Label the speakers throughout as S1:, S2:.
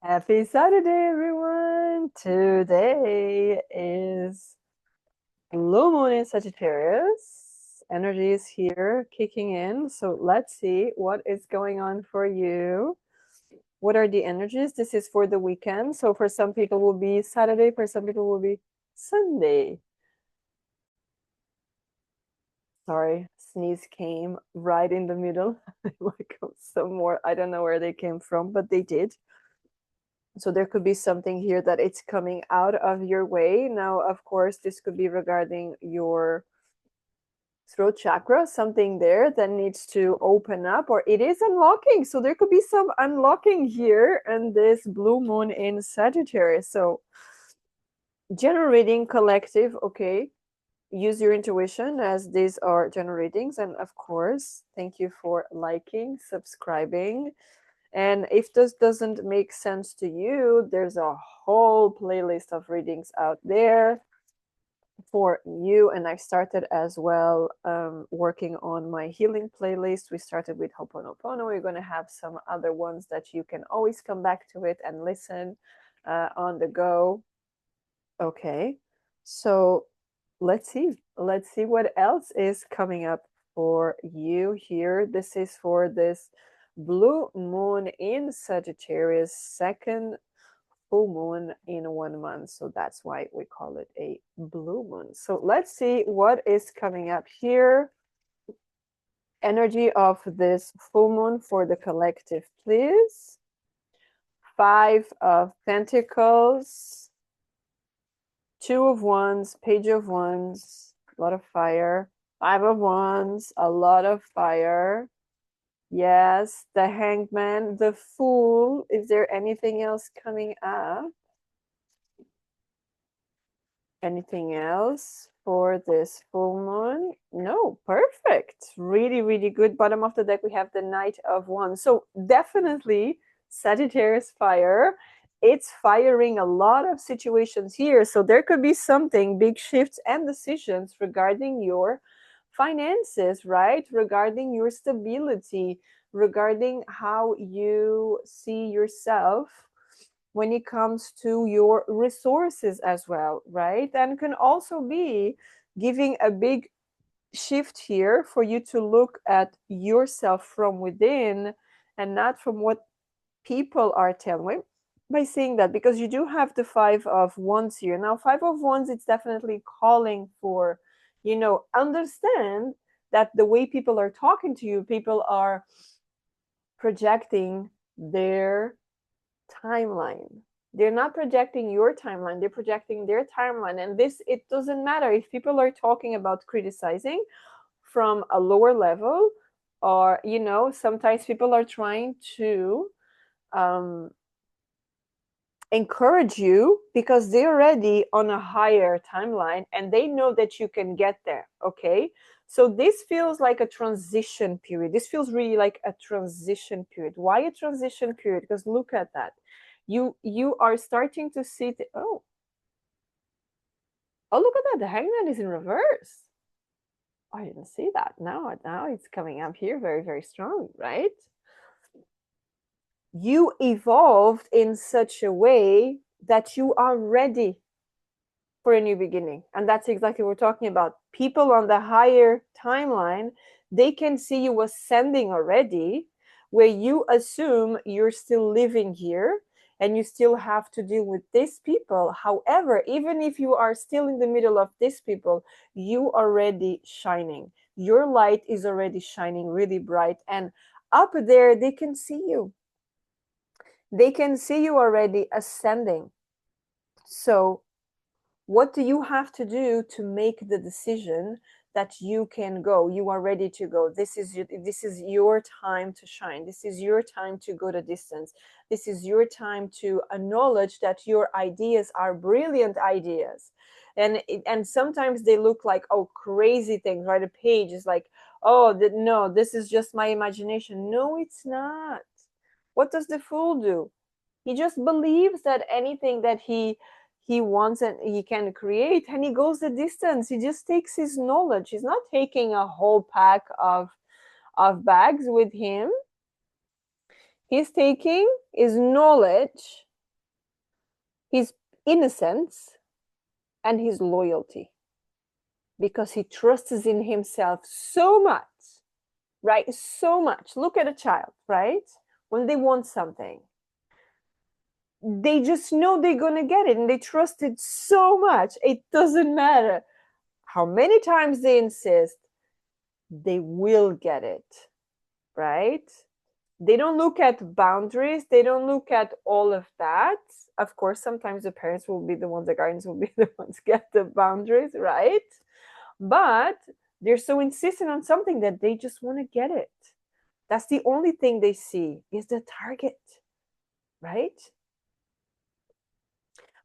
S1: Happy Saturday, everyone! Today is Blue Moon in Sagittarius. Energy is here kicking in. So let's see what is going on for you. What are the energies? This is for the weekend. So for some people will be Saturday, for some people will be Sunday. Sorry, sneeze came right in the middle. Like some more, I don't know where they came from, but they did. So there could be something here that it's coming out of your way. Now, of course, this could be regarding your throat chakra, something there that needs to open up, or it is unlocking. So there could be some unlocking here and this blue moon in Sagittarius. So general reading collective, okay. Use your intuition as these are general readings. And of course, thank you for liking, subscribing. And if this doesn't make sense to you, there's a whole playlist of readings out there for you. And I started as well working on my healing playlist. We started with Ho'oponopono. We're going to have some other ones that you can always come back to it and listen on the go. Okay, so let's see. Let's see what else is coming up for you here. This is for this blue moon in Sagittarius, second full moon in 1 month. So that's why we call it a blue moon. So let's see what is coming up here. Energy of this full moon for the collective, please. 5 of Pentacles, 2 of Wands, Page of Wands, a lot of fire. 5 of Wands, a lot of fire. Yes, the Hangman, the Fool. Is there anything else coming up? Anything else for this full moon? No, perfect. Really, really good. Bottom of the deck, we have the Knight of Wands. So definitely Sagittarius fire. It's firing a lot of situations here. So there could be something, big shifts and decisions regarding your finances, right? Regarding your stability, regarding how you see yourself when it comes to your resources as well, right? And can also be giving a big shift here for you to look at yourself from within and not from what people are telling you by saying that, because you do have the 5 of Wands here. Now 5 of Wands, it's definitely calling for, understand that the way people are talking to you, people are projecting their timeline. They're not projecting your timeline, they're projecting their timeline. And this, it doesn't matter if people are talking about criticizing from a lower level, or sometimes people are trying to encourage you because they're already on a higher timeline and they know that you can get there. Okay, so this feels like a transition period. This feels really like a transition period. Why a transition period? Because look at that. You are starting to see oh, look at that, the Hangman is in reverse. I didn't see that. Now it's coming up here very, very strong, right? You evolved in such a way that you are ready for a new beginning. And that's exactly what we're talking about. People on the higher timeline, they can see you ascending already, where you assume you're still living here and you still have to deal with these people. However, even if you are still in the middle of these people, you are already shining. Your light is already shining really bright. And up there, they can see you. They can see you already ascending. So what do you have to do to make the decision that you can go? You are ready to go. This is your time to shine. This is your time to go the distance. This is your time to acknowledge that your ideas are brilliant ideas. And sometimes they look like, oh, crazy things, right? A page is like, oh, no, this is just my imagination. No, it's not. What does the fool do? He just believes that anything that he wants and he can create, and he goes the distance. He just takes his knowledge. He's not taking a whole pack of bags with him. He's taking his knowledge his innocence and his loyalty, because he trusts in himself so much, right? So much. Look at a child, right? When they want something, they just know they're going to get it and they trust it so much. It doesn't matter how many times they insist, they will get it, right? They don't look at boundaries. They don't look at all of that. Of course, sometimes the parents will be the ones, the guardians will be the ones get the boundaries, right? But they're so insistent on something that they just want to get it. That's the only thing they see is the target, right?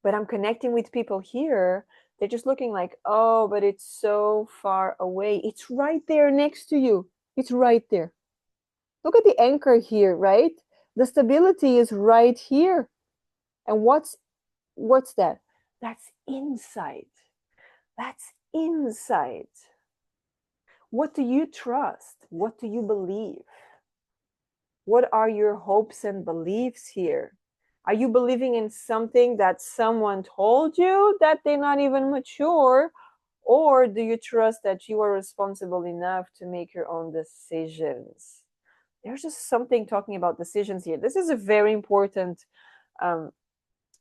S1: But I'm connecting with people here. They're just looking like, oh, but it's so far away. It's right there next to you. It's right there. Look at the anchor here, right? The stability is right here. And what's that? That's insight. That's insight. What do you trust? What do you believe? What are your hopes and beliefs here? Are you believing in something that someone told you that they're not even mature? Or do you trust that you are responsible enough to make your own decisions? There's just something talking about decisions here. This is a very important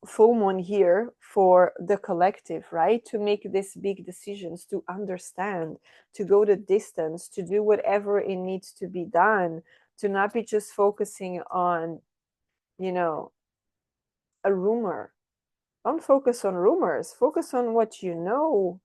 S1: full moon here for the collective, right? To make these big decisions, to understand, to go the distance, to do whatever it needs to be done, to not be just focusing on, you know, a rumor. Don't focus on rumors. Focus on what you know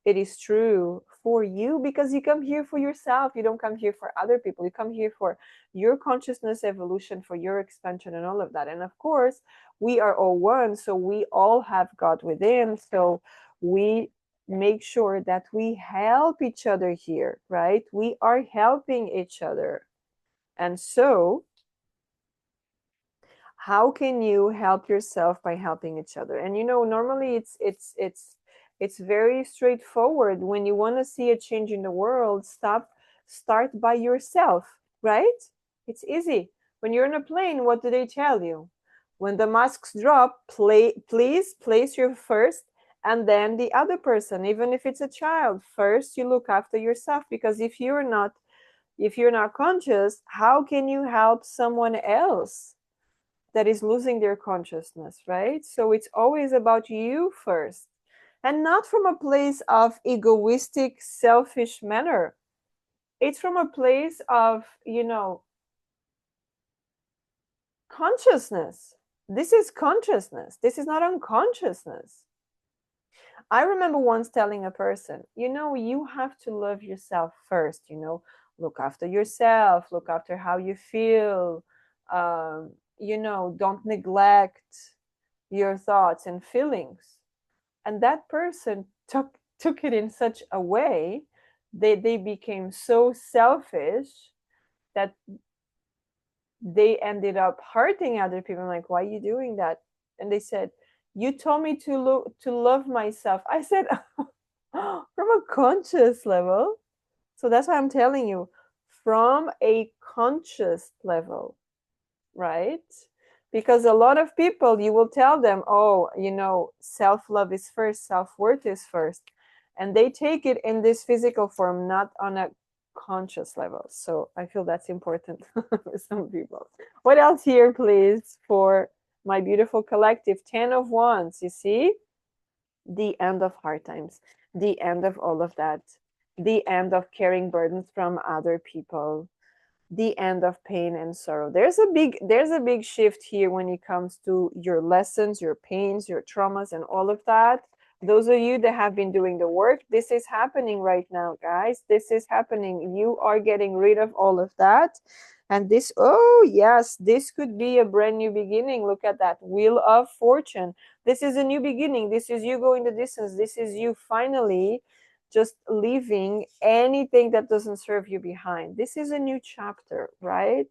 S1: it is true for you, because you come here for yourself. You don't come here for other people. You come here for your consciousness evolution, for your expansion and all of that. And of course, we are all one, so we all have God within. So we make sure that we help each other here, right? We are helping each other. And so how can you help yourself by helping each other? And normally it's very straightforward. When you want to see a change in the world, start by yourself, right? It's easy. When you're in a plane, what do they tell you? When the masks drop, please place your first and then the other person. Even if it's a child, first you look after yourself, because if you're not conscious, how can you help someone else that is losing their consciousness, right? So it's always about you first, and not from a place of egoistic, selfish manner. It's from a place of, consciousness. This is consciousness. This is not unconsciousness. I remember once telling a person, you have to love yourself first, look after yourself, look after how you feel, don't neglect your thoughts and feelings. And that person took it in such a way, they became so selfish that they ended up hurting other people. I'm like, why are you doing that? And they said, you told me to love myself. I said, from a conscious level. So that's why I'm telling you, from a conscious level, right? Because a lot of people, you will tell them, oh, self-love is first, self-worth is first. And they take it in this physical form, not on a conscious level. So I feel that's important for some people. What else here, please, for my beautiful collective? 10 of Wands, you see? The end of hard times, the end of all of that, the end of carrying burdens from other people, the end of pain and sorrow. There's a big shift here when it comes to your lessons, your pains, your traumas, and all of that. Those of you that have been doing the work, this is happening right now, guys. This is happening. You are getting rid of all of that. And this, oh yes, this could be a brand new beginning. Look at that Wheel of Fortune. This is a new beginning. This is you going the distance. This is you finally just leaving anything that doesn't serve you behind. This is a new chapter, right?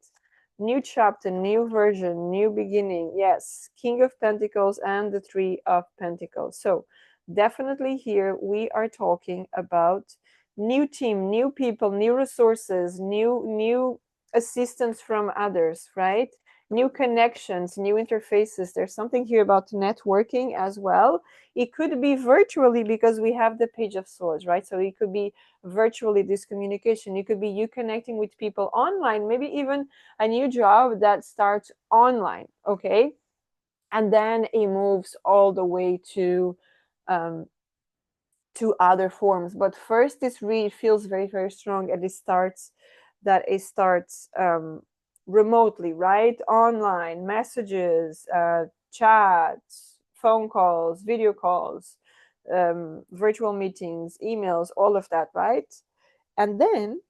S1: New chapter, new version, new beginning. Yes, King of Pentacles and the Three of Pentacles. So definitely here we are talking about new team, new people, new resources, new assistance from others, right? new connections, new interfaces. There's something here about networking as well. It could be virtually because we have the Page of Swords, right? So it could be virtually this communication. It could be you connecting with people online, maybe even a new job that starts online, okay? And then it moves all the way um, to other forms. But first, this read feels very, very strong, and it starts remotely, right? Online, messages, chats, phone calls, video calls, virtual meetings, emails, all of that, right? And then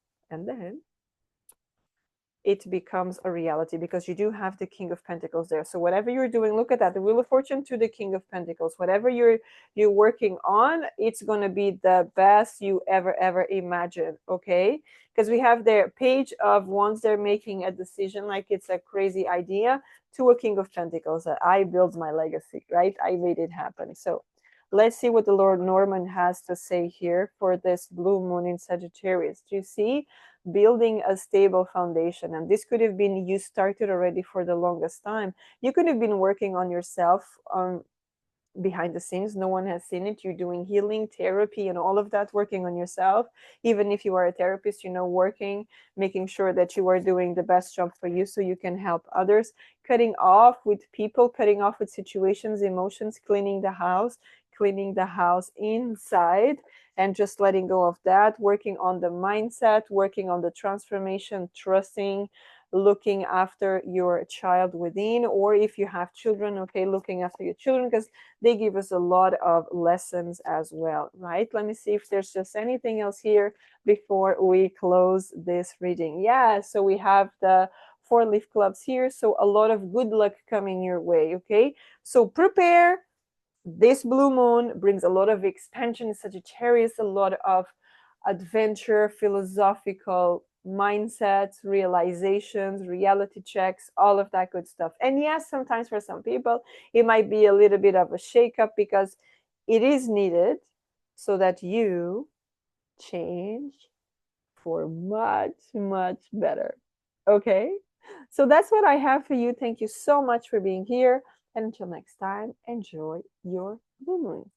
S1: it becomes a reality because you do have the King of Pentacles there. So whatever you're doing, look at that, the Wheel of Fortune to the King of Pentacles. Whatever you're working on, it's going to be the best you ever imagined, okay? Because we have their Page of Wands, they're making a decision like it's a crazy idea, to a King of Pentacles. I built my legacy, right? I made it happen. So let's see what the Lord Norman has to say here for this blue moon in Sagittarius. Do you see? Building a stable foundation. And this could have been you started already for the longest time. You could have been working on yourself behind the scenes. No one has seen it. You're doing healing, therapy, and all of that, working on yourself. Even if you are a therapist, working, making sure that you are doing the best job for you so you can help others. Cutting off with people, cutting off with situations, emotions, cleaning the house inside, and just letting go of that, working on the mindset, working on the transformation, trusting, looking after your child within, or if you have children, okay, looking after your children, because they give us a lot of lessons as well, right? Let me see if there's just anything else here before we close this reading. Yeah, so we have the 4-leaf clubs here, so a lot of good luck coming your way, okay? So prepare. This blue moon brings a lot of expansion in Sagittarius, a lot of adventure, philosophical mindsets, realizations, reality checks, all of that good stuff. And yes, sometimes for some people, it might be a little bit of a shakeup because it is needed so that you change for much, much better. Okay? So that's what I have for you. Thank you so much for being here. And until next time, enjoy your blue moon.